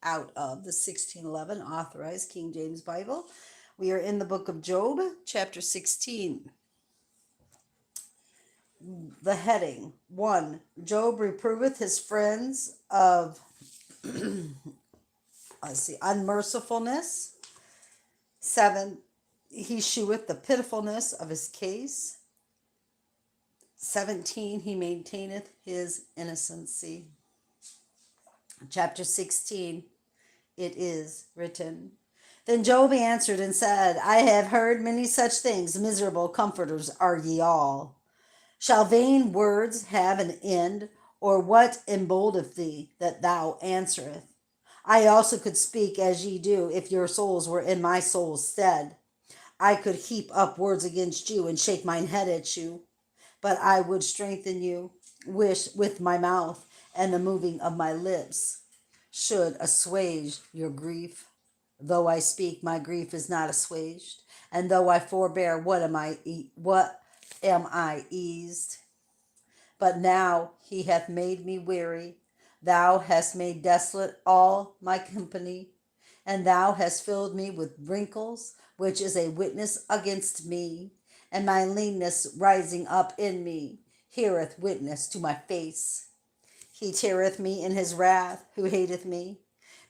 out of the 1611 Authorized King James Bible. We are in the book of Job, chapter 16. The heading 1. Job reproveth his friends of unmercifulness. 7. He sheweth the pitifulness of his case. 17. He maintaineth his innocency. Chapter 16. It is written. Then Job answered and said, I have heard many such things. Miserable comforters are ye all. Shall vain words have an end, or what emboldeth thee that thou answerest? I also could speak as ye do, if your souls were in my soul's stead. I could heap up words against you, and shake mine head at you. But I would strengthen you, wish with my mouth, and the moving of my lips should assuage your grief. Though I speak, my grief is not assuaged, and though I forbear, what am I eased? But now he hath made me weary. Thou hast made desolate all my company, and thou hast filled me with wrinkles, which is a witness against me, and my leanness rising up in me heareth witness to my face. He teareth me in his wrath, who hateth me.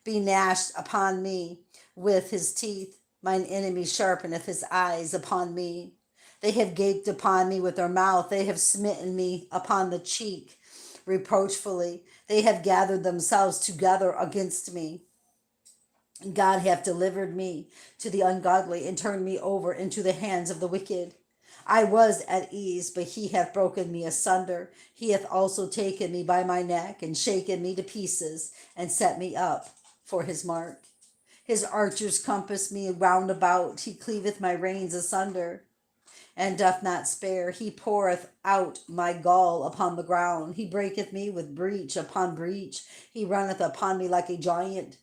Be gnashed upon me with his teeth. Mine enemy sharpeneth his eyes upon me. They have gaped upon me with their mouth. They have smitten me upon the cheek reproachfully. They have gathered themselves together against me. God hath delivered me to the ungodly, and turned me over into the hands of the wicked. I was at ease, but he hath broken me asunder. He hath also taken me by my neck, and shaken me to pieces, and set me up for his mark. His archers compass me round about. He cleaveth my reins asunder, and doth not spare. He poureth out my gall upon the ground. He breaketh me with breach upon breach. He runneth upon me like a giant.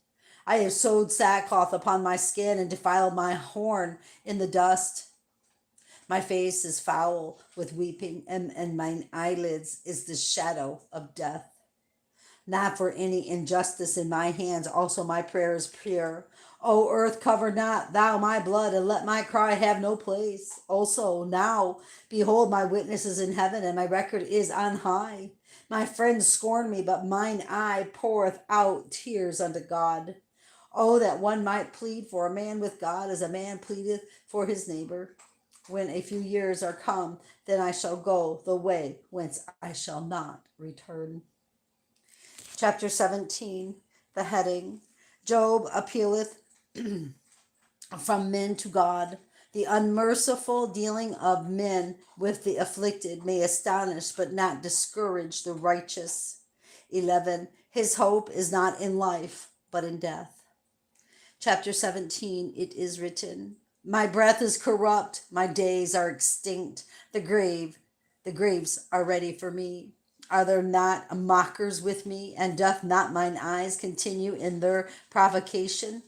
I have sewed sackcloth upon my skin, and defiled my horn in the dust. My face is foul with weeping, and mine eyelids is the shadow of death. Not for any injustice in my hands, also my prayer is pure. O earth, cover not thou my blood, and let my cry have no place. Also now, behold, my witness is in heaven, and my record is on high. My friends scorn me, but mine eye poureth out tears unto God. Oh, that one might plead for a man with God, as a man pleadeth for his neighbor. When a few years are come, then I shall go the way whence I shall not return. Chapter 17, the heading, Job appealeth from men to God. The unmerciful dealing of men with the afflicted may astonish but not discourage the righteous. 11. His hope is not in life but in death. Chapter 17, it is written, my breath is corrupt, my days are extinct, the graves are ready for me. Are there not mockers with me, and doth not mine eyes continue in their provocation?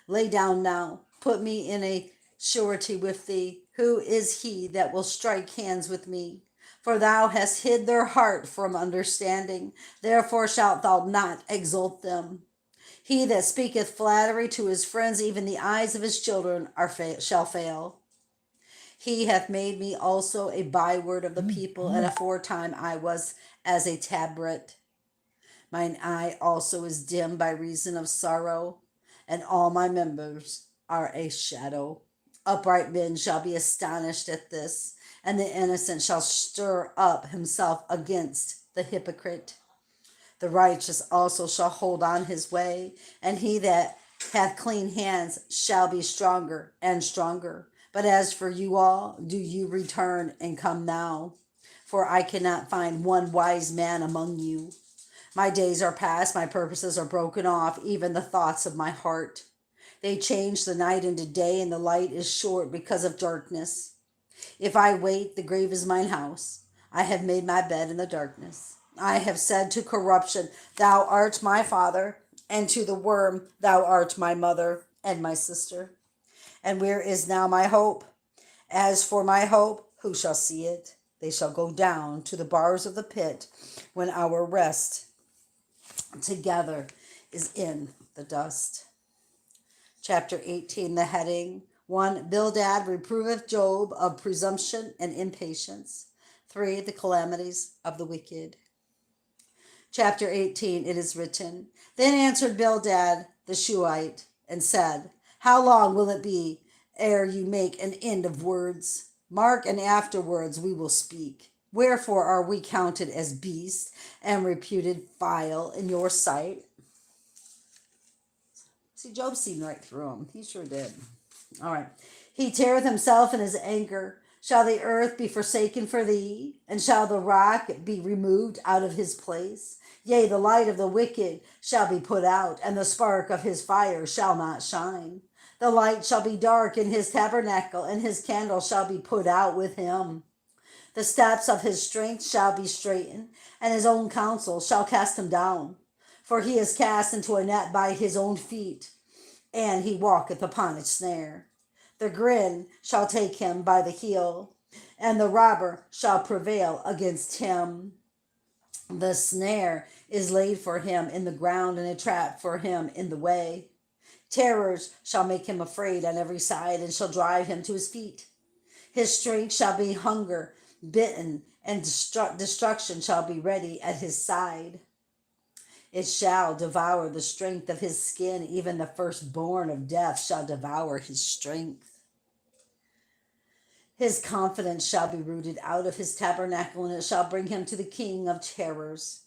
Lay down now, put me in a surety with thee. Who is he that will strike hands with me? For thou hast hid their heart from understanding, therefore shalt thou not exalt them. He that speaketh flattery to his friends, even the eyes of his children shall fail. He hath made me also a byword of the people, and aforetime I was as a tabret. Mine eye also is dim by reason of sorrow, and all my members are a shadow. Upright men shall be astonished at this, and the innocent shall stir up himself against the hypocrite. The righteous also shall hold on his way, and he that hath clean hands shall be stronger and stronger. But as for you all, do you return and come now? For I cannot find one wise man among you. My days are past, my purposes are broken off, even the thoughts of my heart. They change the night into day, and the light is short because of darkness. If I wait, the grave is mine house. I have made my bed in the darkness. I have said to corruption, thou art my father, and to the worm, thou art my mother and my sister. And where is now my hope? As for my hope, who shall see it? They shall go down to the bars of the pit when our rest together is in. the dust. Chapter 18, the heading. 1. Bildad reproveth Job of presumption and impatience. 3. The calamities of the wicked. Chapter 18, it is written, Then answered Bildad the Shuhite, and said, How long will it be ere you make an end of words? Mark, and afterwards we will speak. Wherefore are we counted as beasts and reputed vile in your sight? See, Job seen right through him. He sure did. All right. He teareth himself in his anger. Shall the earth be forsaken for thee? And shall the rock be removed out of his place? Yea, the light of the wicked shall be put out, and the spark of his fire shall not shine. The light shall be dark in his tabernacle, and his candle shall be put out with him. The steps of his strength shall be straitened, and his own counsel shall cast him down. For he is cast into a net by his own feet, and he walketh upon its snare. The grin shall take him by the heel, and the robber shall prevail against him. The snare is laid for him in the ground, and a trap for him in the way. Terrors shall make him afraid on every side, and shall drive him to his feet. His strength shall be hunger bitten, and destruction shall be ready at his side. It shall devour the strength of his skin, even the firstborn of death shall devour his strength. His confidence shall be rooted out of his tabernacle, and it shall bring him to the king of terrors.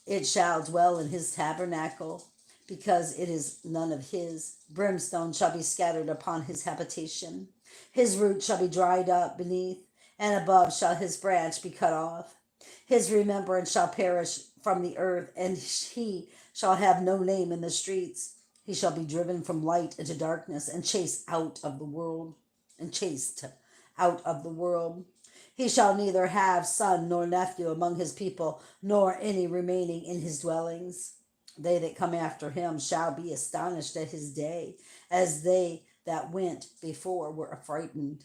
It shall dwell in his tabernacle, because it is none of his. Brimstone shall be scattered upon his habitation. His root shall be dried up beneath, and above shall his branch be cut off. His remembrance shall perish from the earth, and he shall have no name in the streets. He shall be driven from light into darkness, and chased out of the world. He shall neither have son nor nephew among his people, nor any remaining in his dwellings. They that come after him shall be astonished at his day, as they that went before were affrighted.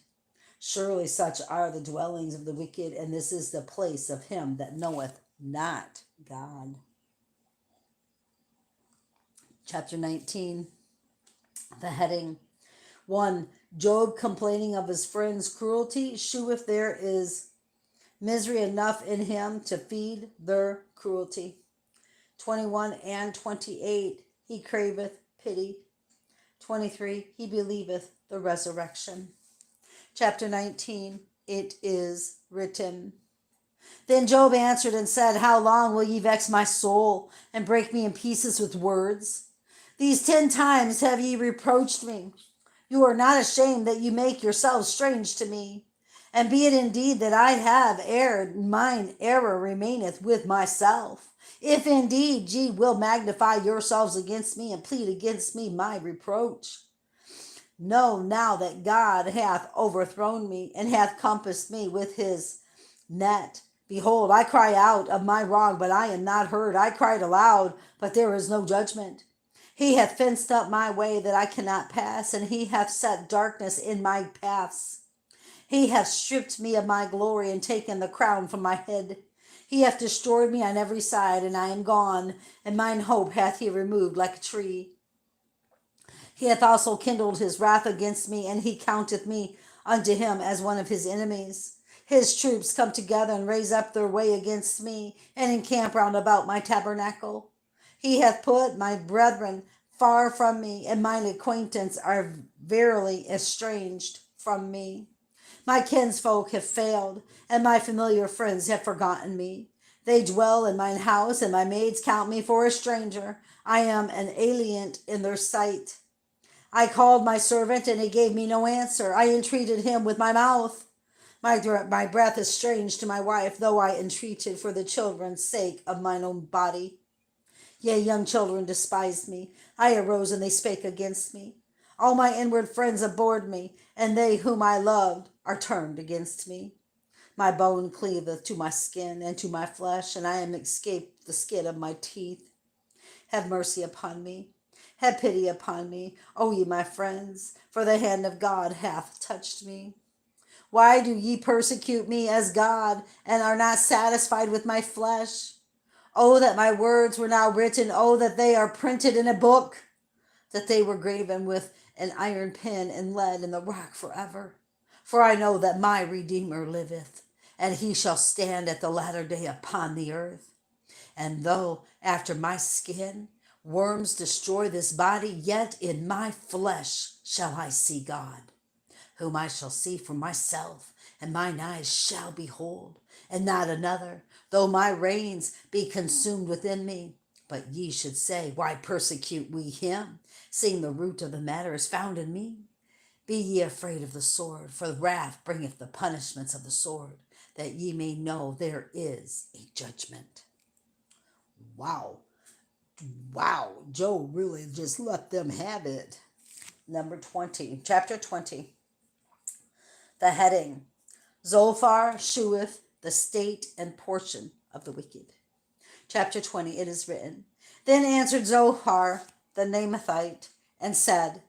Surely such are the dwellings of the wicked, and this is the place of him that knoweth not God. Chapter 19, the heading. 1. Job complaining of his friend's cruelty. Sheweth there is misery enough in him to feed their cruelty. 21 and 28. He craveth pity. 23. He believeth the resurrection. Chapter 19, it is written. Then Job answered and said, How long will ye vex my soul, and break me in pieces with words? These 10 times have ye reproached me. You are not ashamed that you make yourselves strange to me. And be it indeed that I have erred, mine error remaineth with myself. If indeed ye will magnify yourselves against me, and plead against me my reproach. Know now that God hath overthrown me, and hath compassed me with his net. Behold, I cry out of my wrong, but I am not heard. I cried aloud, but there is no judgment. He hath fenced up my way that I cannot pass, and he hath set darkness in my paths. He hath stripped me of my glory, and taken the crown from my head. He hath destroyed me on every side, and I am gone, and mine hope hath he removed like a tree. He hath also kindled his wrath against me, and he counteth me unto him as one of his enemies. His troops come together and raise up their way against me, and encamp round about my tabernacle. He hath put my brethren far from me, and mine acquaintance are verily estranged from me. My kinsfolk have failed, and my familiar friends have forgotten me. They dwell in mine house, and my maids count me for a stranger. I am an alien in their sight. I called my servant, and he gave me no answer. I entreated him with my mouth. My breath is strange to my wife, though I entreated for the children's sake of mine own body. Yea, young children despised me. I arose, and they spake against me. All my inward friends abhorred me, and they whom I loved are turned against me. My bone cleaveth to my skin and to my flesh, and I am escaped the skin of my teeth. Have mercy upon me. Have pity upon me, O ye my friends, for the hand of God hath touched me. Why do ye persecute me as God, and are not satisfied with my flesh? Oh, that my words were now written. Oh, that they are printed in a book, that they were graven with an iron pen and lead in the rock forever. For I know that my Redeemer liveth, and he shall stand at the latter day upon the earth. And though after my skin worms destroy this body, yet in my flesh shall I see God, whom I shall see for myself, and mine eyes shall behold, and not another, though my reins be consumed within me. But ye should say, why persecute we him, seeing the root of the matter is found in me? Be ye afraid of the sword, for wrath bringeth the punishments of the sword, that ye may know there is a judgment. Wow. Wow. Job really just let them have it. Number 20, chapter 20. The heading, Zophar sheweth the state and portion of the wicked. Chapter 20, it is written, Then answered Zophar the Naamathite, and said,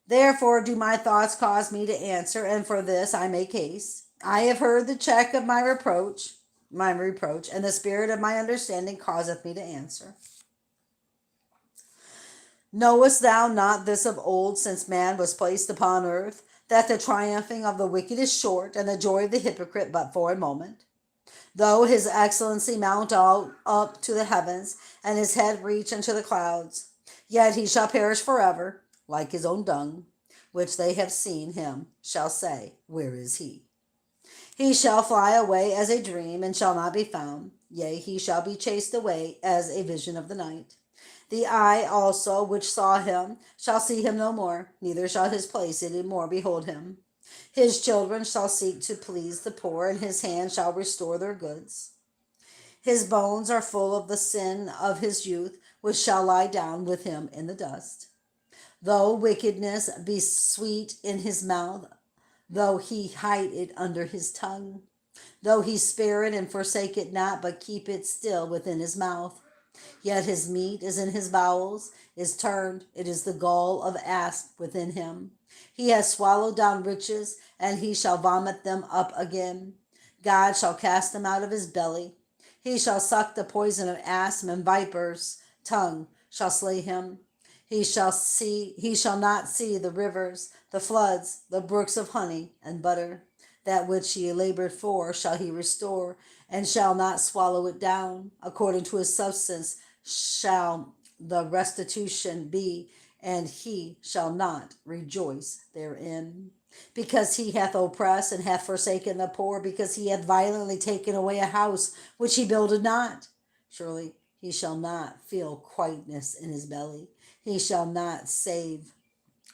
Therefore do my thoughts cause me to answer, and for this I make haste. I have heard the check of my reproach, and the spirit of my understanding causeth me to answer. Knowest thou not this of old, since man was placed upon earth, that the triumphing of the wicked is short, and the joy of the hypocrite but for a moment? Though his excellency mount out up to the heavens, and his head reach unto the clouds, yet he shall perish forever, like his own dung, which they have seen him shall say, Where is he? He shall fly away as a dream, and shall not be found. Yea, he shall be chased away as a vision of the night. The eye also which saw him shall see him no more, neither shall his place any more behold him. His children shall seek to please the poor, and his hand shall restore their goods. His bones are full of the sin of his youth, which shall lie down with him in the dust. Though wickedness be sweet in his mouth, though he hide it under his tongue, though he spare it and forsake it not, but keep it still within his mouth, yet his meat is in his bowels, is turned, it is the gall of asp within him. He has swallowed down riches, and he shall vomit them up again. God shall cast them out of his belly. He shall suck the poison of asp, and vipers' tongue shall slay him. He shall not see the rivers, the floods, the brooks of honey and butter. That which he labored for shall he restore, and shall not swallow it down. According to his substance shall the restitution be, and he shall not rejoice therein. Because he hath oppressed and hath forsaken the poor, because he hath violently taken away a house which he builded not. Surely he shall not feel quietness in his belly. He shall not save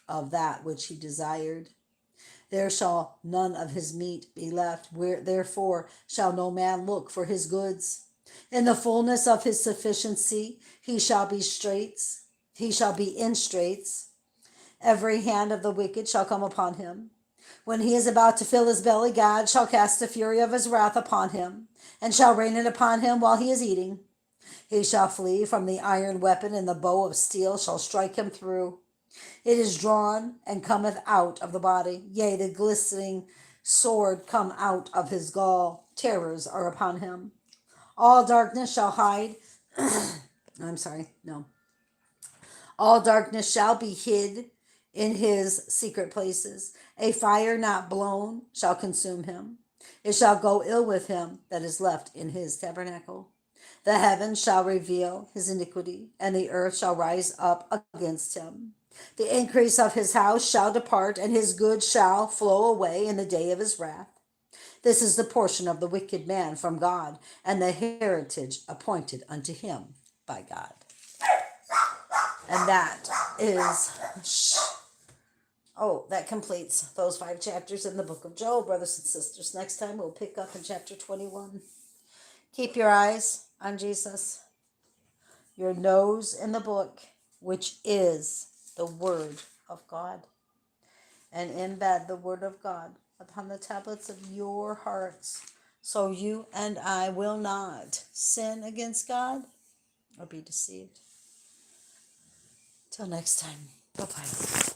of that which he desired. There shall none of his meat be left, therefore shall no man look for his goods. In the fullness of his sufficiency he shall be in straits. Every hand of the wicked shall come upon him. When he is about to fill his belly, God shall cast the fury of his wrath upon him, and shall rain it upon him while he is eating. He shall flee from the iron weapon, and the bow of steel shall strike him through. It is drawn and cometh out of the body. Yea, the glistening sword come out of his gall. Terrors are upon him. All darkness shall hide. All darkness shall be hid in his secret places. A fire not blown shall consume him. It shall go ill with him that is left in his tabernacle. The heavens shall reveal his iniquity, and the earth shall rise up against him. The increase of his house shall depart, and his goods shall flow away in the day of his wrath. This is the portion of the wicked man from God, and the heritage appointed unto him by God. And that completes those 5 chapters in the book of Job, brothers and sisters. Next time we'll pick up in chapter 21. Keep your eyes on Jesus, your nose in the book, which is the Word of God, and embed the Word of God upon the tablets of your hearts, so you and I will not sin against God or be deceived. Till next time, bye-bye.